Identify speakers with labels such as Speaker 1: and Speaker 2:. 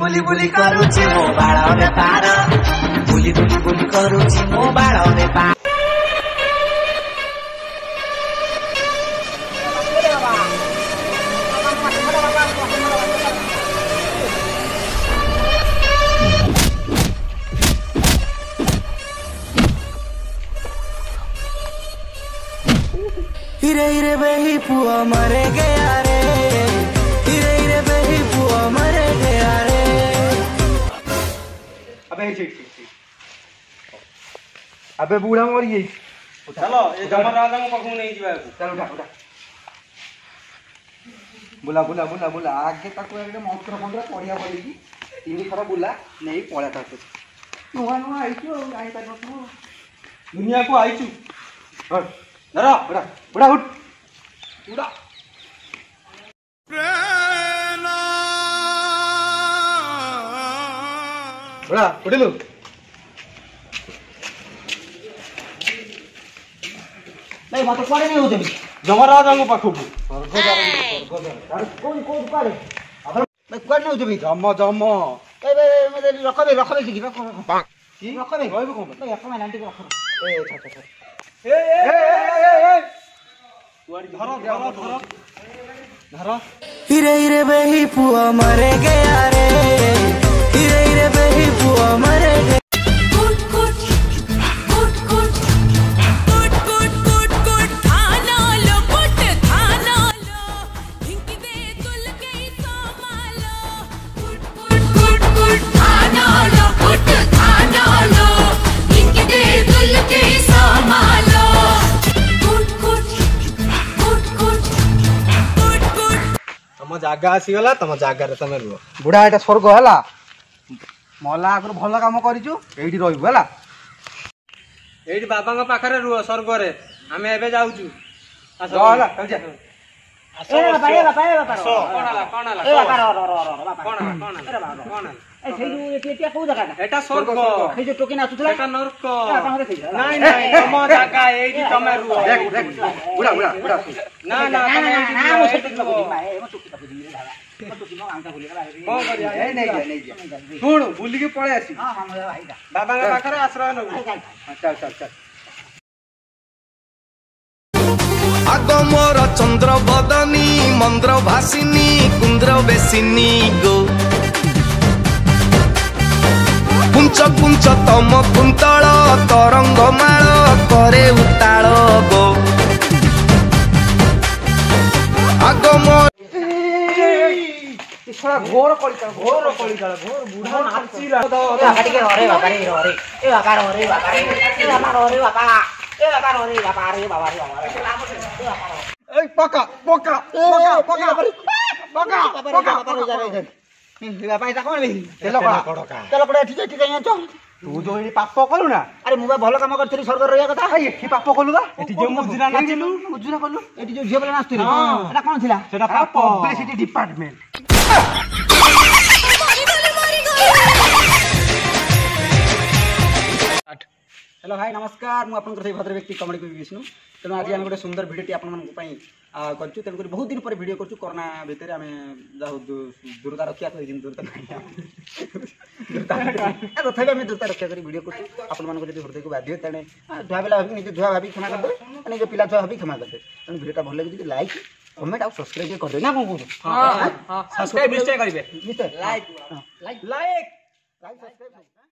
Speaker 1: बुली बुली करूची मो बाळ रे पार बुली बुली बुली करूची मो बाळ रे पार हिरे हिरे बही पुआ मरे गया रे हिरे हिरे बही पुआ मरे गया रे
Speaker 2: अबे ठीक ठीक ठीक अबे बूढ़ा मर गई
Speaker 3: चलो ये जमर राजा को पकू नहीं जीवा
Speaker 2: चल उठा उठा बुला बुला बुला बुला आगे तक एकदम मंत्र मंत्र पढ़िया बोली तीन थर बुला नहीं पड़ा था नुआ नुआ आइछु आई पार न
Speaker 3: दुनिया को आइछु
Speaker 2: हट धरा बुढ़ा बुढ़ा उठ बुढ़ा बुढ़ा उठिलु
Speaker 1: नहीं मत पड़े नहीं होते
Speaker 3: जमर राजा को पकू
Speaker 2: अरे कौन कौन काले
Speaker 1: मैं कोड नहीं होते
Speaker 2: जम जम
Speaker 1: ए मत रखबे की रख
Speaker 2: की
Speaker 1: रखबे
Speaker 2: कहबे कोन
Speaker 1: नहीं रखबे नांटी को रख
Speaker 2: ए अच्छा अच्छा ए धरो धरो धरो धरो
Speaker 1: हिरे हिरे बही पुआ मरे गया रे हिरे हिरे बही पुआ मरे गया
Speaker 3: तम जागा आसीगला तम जागा रे तमे रुह
Speaker 2: बुढ़ा एटा स्वर्ग हला मला आगर भल काम करिछु एठी रहइबु हला
Speaker 3: एठी बाबा का पाखरे रुह स्वर्ग रे हमें एबे जाउछु
Speaker 2: जा हला चल जा
Speaker 1: ए बापा
Speaker 3: कोन हला
Speaker 1: ए बापा बापा
Speaker 3: कोन हला कोन हला
Speaker 1: ए सेई जो एटिया को जगह
Speaker 3: एटा स्वर्ग
Speaker 1: सेई जो टोकी नाचुतला
Speaker 3: एटा नरक
Speaker 1: बापा देखै
Speaker 3: नहीं नहीं तम जागा एठी तमे रुह
Speaker 2: देख देख बुढ़ा बुढ़ा बुढ़ा
Speaker 3: ना ना तमे एठी
Speaker 1: मो
Speaker 3: रुह,
Speaker 1: टोकी
Speaker 3: एठी
Speaker 1: को
Speaker 3: रुह।
Speaker 1: भाई मो टोकी को दी दादा मो टोकी मो आंका बोली गला
Speaker 3: कौन करिया
Speaker 2: ए नहीं जा सुन बुली के पळे आसी
Speaker 1: हां हां मो भाई दा
Speaker 3: बाबा का पाखरे आश्रय नबु
Speaker 2: चल चल चल
Speaker 4: आग मोर चंद्र बदनी मंद्र भासिनी कुंद्र बेसिनी गो कुंच कुंच तम कुंतल तरंग माल करे उताल गो आग मोर
Speaker 2: इछड़ा घोर कलिका घोर बुढ़ा नाचिला
Speaker 1: बापा टिके रे बापा रे ए बापा रे बापा रे ए बापा रे बापा ए बापा रे बापा रे बाबा रे
Speaker 2: ए पका पका पका पका पका
Speaker 1: बापा रे जा रे बापा इता कोन बे
Speaker 2: तेल कड़का
Speaker 1: चलो पड़े ठीक है तो
Speaker 2: तू जो एठी पाप कलु ना
Speaker 1: अरे मुबा भलो काम करथि स्वर्ग रहिया कथा
Speaker 2: ए एठी पाप कलु बा
Speaker 3: एठी जे मुजरा नाचिलु
Speaker 2: मुजुरा कलु
Speaker 1: एटी जो झियो बेला नाचथि एटा कोन थिला
Speaker 3: सेटा पाप
Speaker 2: पब्लिसिटी डिपार्टमेंट
Speaker 1: हेलो हाय नमस्कार मु आपन करथि भद्र व्यक्ति कॉमेडी को विष्णु तेनु आज हम गोटे सुंदर वीडियो आपन मन पई करछु तेनु बहुत दिन पर वीडियो करछु कोरोना भीतर हमें जाऊ दूरता रखिया तो दिन दूरता दूरता तथापि हमें दूरता रखिया करी वीडियो करछु आपन मन को जदि हृदय को बाध्य तने धुआ बेला भाबी निजे धुआ भाबी क्षमा कर दे जो पिला छुआ भाबी क्षमा कर दे तेनु वीडियो ता भल लागि लाइक कमेंट और सब्सक्राइब कर दे ना कोन कहू
Speaker 3: हां सब्सक्राइब निश्चय करिवे
Speaker 1: निश्चय लाइक लाइक लाइक सब्सक्राइब